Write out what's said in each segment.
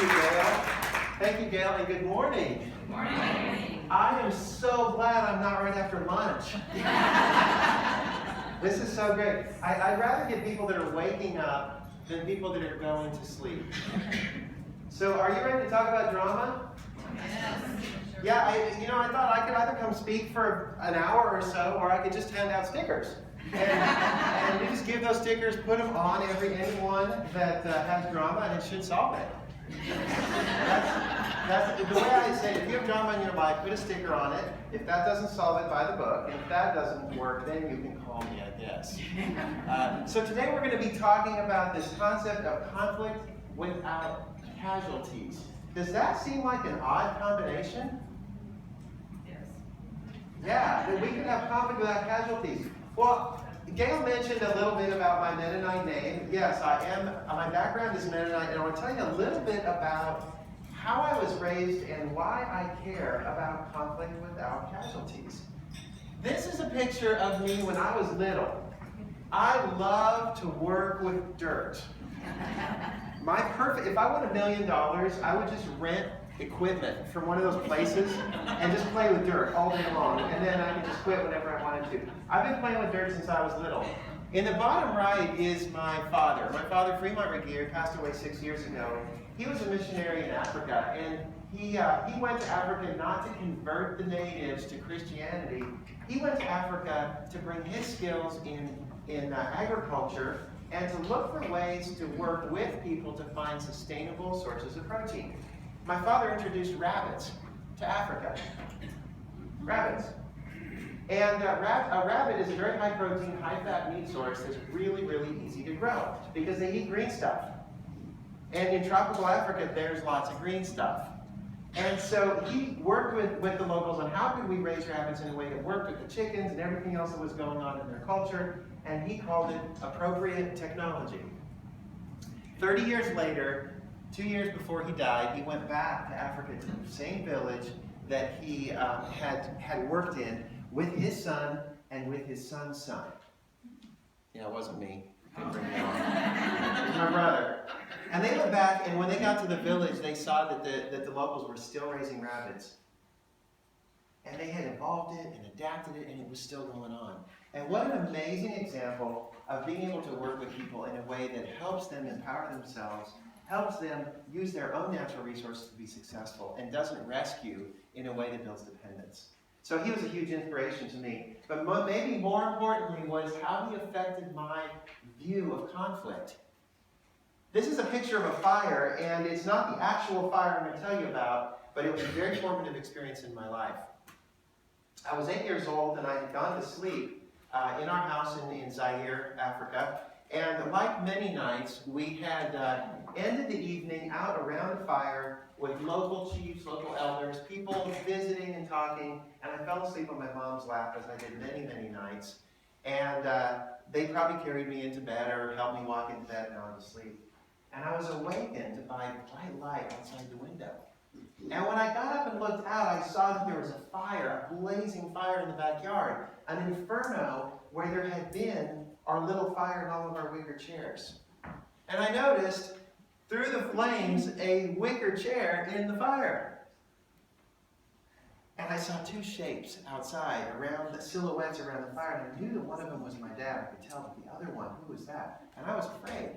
you, Gail. Thank you, Gail, and good morning. Good morning. I am so glad I'm not right after lunch. This is so great. I'd rather get people that are waking up than people that are going to sleep. So are you ready to talk about drama? Yes. Yeah, I thought I could either come speak for an hour or so, or I could just hand out stickers. And we just give those stickers, put them on anyone that has drama, and it should solve it. That's the way I say it. If you have drama in your life, put a sticker on it. If that doesn't solve it, buy the book. And if that doesn't work, then you can call me, I guess. So today we're going to be talking about this concept of conflict without casualties. Does that seem like an odd combination? Yes. Yeah, that we can have conflict without casualties. Well, Gail mentioned a little bit about my Mennonite name. Yes, I am. My background is Mennonite, and I want to tell you a little bit about how I was raised and why I care about conflict without casualties. This is a picture of me when I was little. I love to work with dirt. If I won $1 million, I would just rent equipment from one of those places and just play with dirt all day long, and then I could just quit whenever I wanted to. I've been playing with dirt since I was little. In the bottom right is my father. My father, Regier, passed away 6 years ago. He was a missionary in Africa, and he went to Africa not to convert the natives to Christianity. He went to Africa to bring his skills in agriculture and to look for ways to work with people to find sustainable sources of protein. My father introduced rabbits to Africa. Rabbits. And a rabbit is a very high protein, high fat meat source that's really, really easy to grow because they eat green stuff. And in tropical Africa, there's lots of green stuff. And so he worked with the locals on how could we raise rabbits in a way that worked with the chickens and everything else that was going on in their culture, and he called it appropriate technology. 30 years later, 2 years before he died, he went back to Africa to the same village that he had worked in with his son and with his son's son. Yeah, it wasn't me. Didn't bring me on. It was my brother. And they went back, and when they got to the village, they saw that the locals were still raising rabbits. And they had evolved it and adapted it, and it was still going on. And what an amazing example of being able to work with people in a way that helps them empower themselves, helps them use their own natural resources to be successful, and doesn't rescue in a way that builds dependence. So he was a huge inspiration to me. But maybe more importantly was how he affected my view of conflict. This is a picture of a fire, and it's not the actual fire I'm going to tell you about, but it was a very formative experience in my life. I was 8 years old, and I had gone to sleep in our house in Zaire, Africa. And like many nights, we had ended the evening out around a fire with local chiefs, local elders, people visiting and talking, and I fell asleep on my mom's lap, as I did many, many nights. And they probably carried me into bed or helped me walk into bed and I was asleep. And I was awakened by bright light outside the window. And when I got up and looked out, I saw that there was a fire, a blazing fire in the backyard, an inferno where there had been our little fire in all of our wicker chairs. And I noticed, through the flames, a wicker chair in the fire. And I saw two shapes outside, around the silhouettes around the fire, and I knew that one of them was my dad. I could tell, but the other one, who was that? And I was afraid.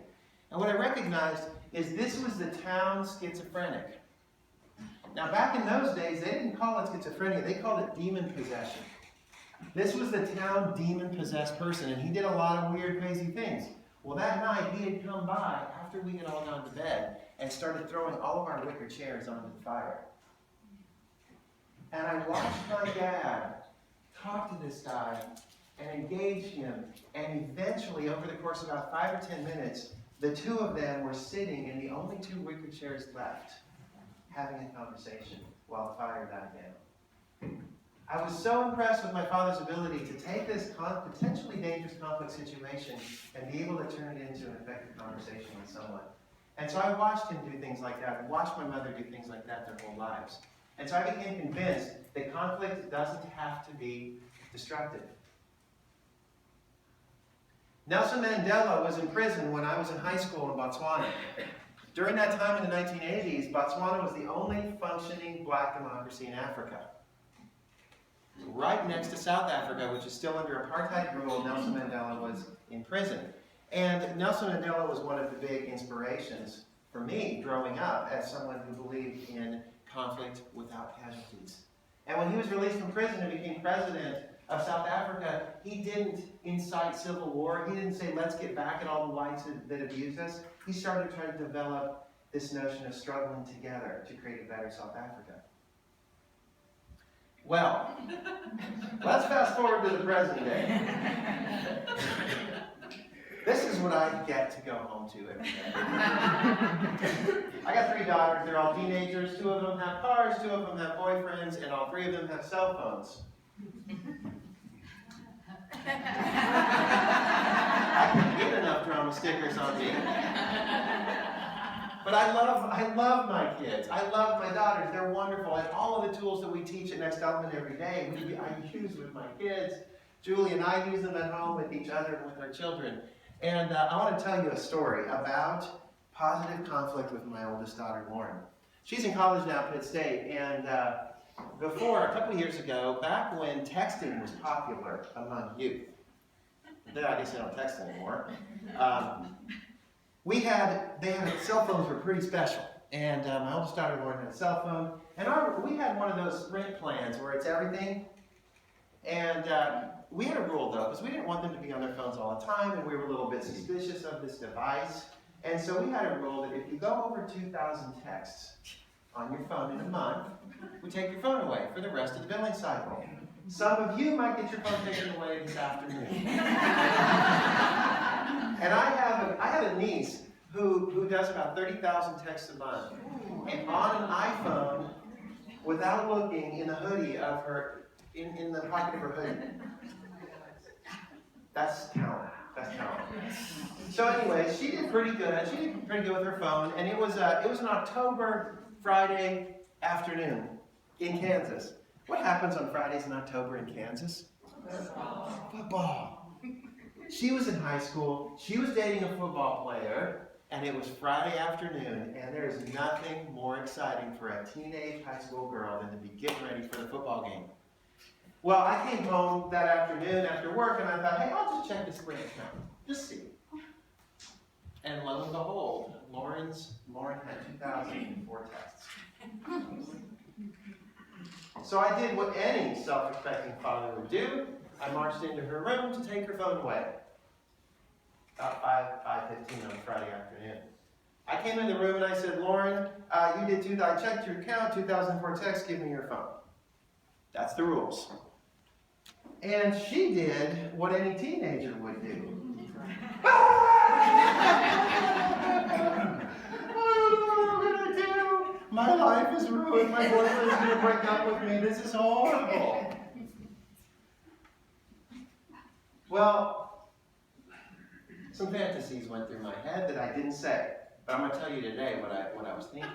And what I recognized is this was the town schizophrenic. Now, back in those days, they didn't call it schizophrenia, they called it demon possession. This was the town demon-possessed person, and he did a lot of weird, crazy things. Well, that night, he had come by after we had all gone to bed and started throwing all of our wicker chairs onto the fire. And I watched my dad talk to this guy and engage him, and eventually, over the course of about 5 or 10 minutes, the two of them were sitting in the only two wicker chairs left, having a conversation while the fire died down. I was so impressed with my father's ability to take this potentially dangerous conflict situation and be able to turn it into an effective conversation with someone. And so I watched him do things like that. I watched my mother do things like that their whole lives. And so I became convinced that conflict doesn't have to be destructive. Nelson Mandela was in prison when I was in high school in Botswana. During that time in the 1980s, Botswana was the only functioning black democracy in Africa. Right next to South Africa, which is still under apartheid rule, Nelson Mandela was in prison. And Nelson Mandela was one of the big inspirations for me growing up as someone who believed in conflict without casualties. And when he was released from prison and became president of South Africa, he didn't incite civil war. He didn't say, let's get back at all the whites that abused us. He started trying to develop this notion of struggling together to create a better South Africa. Well, let's fast forward to the present day. This is what I get to go home to every day. I got 3 daughters. They're all teenagers. 2 of them have cars, 2 of them have boyfriends, and all 3 of them have cell phones. I can't get enough drama stickers on me. But I love my kids. I love my daughters. They're wonderful. And all of the tools that we teach at Next Element every day, I use with my kids. Julie and I use them at home with each other and with our children. And I want to tell you a story about positive conflict with my oldest daughter, Lauren. She's in college now at Pitt State. And before, a couple of years ago, back when texting was popular among youth, I guess they don't text anymore. Cell phones were pretty special. And my oldest daughter, Lauren, had a cell phone. And we had one of those Sprint plans where it's everything. And we had a rule, though, because we didn't want them to be on their phones all the time, and we were a little bit suspicious of this device. And so we had a rule that if you go over 2,000 texts on your phone in a month, we take your phone away for the rest of the billing cycle. Some of you might get your phone taken away this afternoon. And I have a niece who does about 30,000 texts a month. And on an iPhone, without looking, in the hoodie of her, in the pocket of her hoodie. That's talent. That's talent. So anyway, she did pretty good. She did pretty good with her phone. And it was an October Friday afternoon in Kansas. What happens on Fridays in October in Kansas? Football. She was in high school. She was dating a football player. And it was Friday afternoon, and there is nothing more exciting for a teenage high school girl than to be getting ready for the football game. Well, I came home that afternoon after work, and I thought, hey, I'll just check the Sprint account. Just see. And lo and behold, Lauren had 2,004 texts. So I did what any self-respecting father would do. I marched into her room to take her phone away. About 5:15 on Friday afternoon. I came in the room and I said, Lauren, I checked your account, 2,004 texts, give me your phone. That's the rules. And she did what any teenager would do. I don't know what I'm going to do. My life is ruined. My boyfriend's going to break up with me. This is horrible. Well, some fantasies went through my head that I didn't say, but I'm going to tell you today what I was thinking.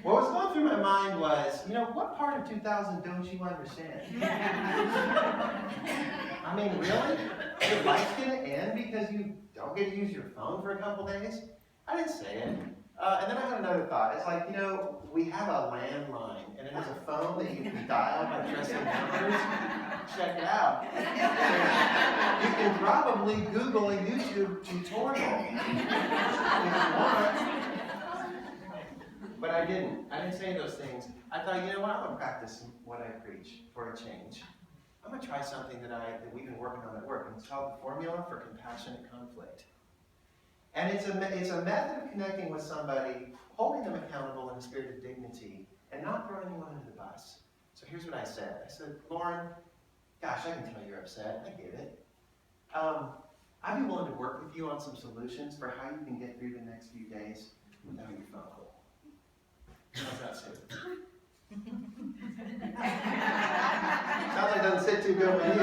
What was going through my mind was, what part of 2000 don't you understand? I mean, really? Your life's going to end because you don't get to use your phone for a couple days? I didn't say it. And then I had another thought. It's like, we have a landline, and it has a phone that you can dial by pressing numbers. Check it out. You can probably Google a YouTube tutorial if you want. But I didn't. I didn't say those things. I thought, I'm going to practice what I preach for a change. I'm going to try something that we've been working on at work, and it's called the Formula for Compassionate Conflict. And it's a method of connecting with somebody, holding them accountable in a spirit of dignity, and not throwing anyone under the bus. So here's what I said. I said, Lauren, gosh, I can tell you're upset. I get it. I'd be willing to work with you on some solutions for how you can get through the next few days without your phone. How's that sit? Sounds like it doesn't sit too good with you.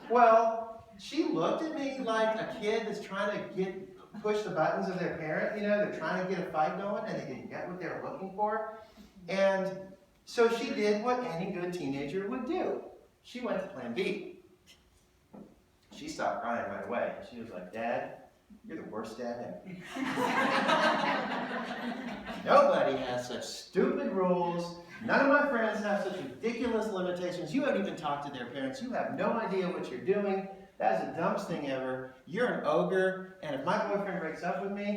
Well, she looked at me like a kid that's trying to push the buttons of their parent. They're trying to get a fight going and they didn't get what they were looking for. And so she did what any good teenager would do. She went to plan B. She stopped crying right away. She was like, Dad, You're the worst dad ever. Nobody has such stupid rules. None of my friends have such ridiculous limitations. You haven't even talked to their parents. You have no idea what you're doing. That is the dumbest thing ever. You're an ogre, and if my boyfriend breaks up with me,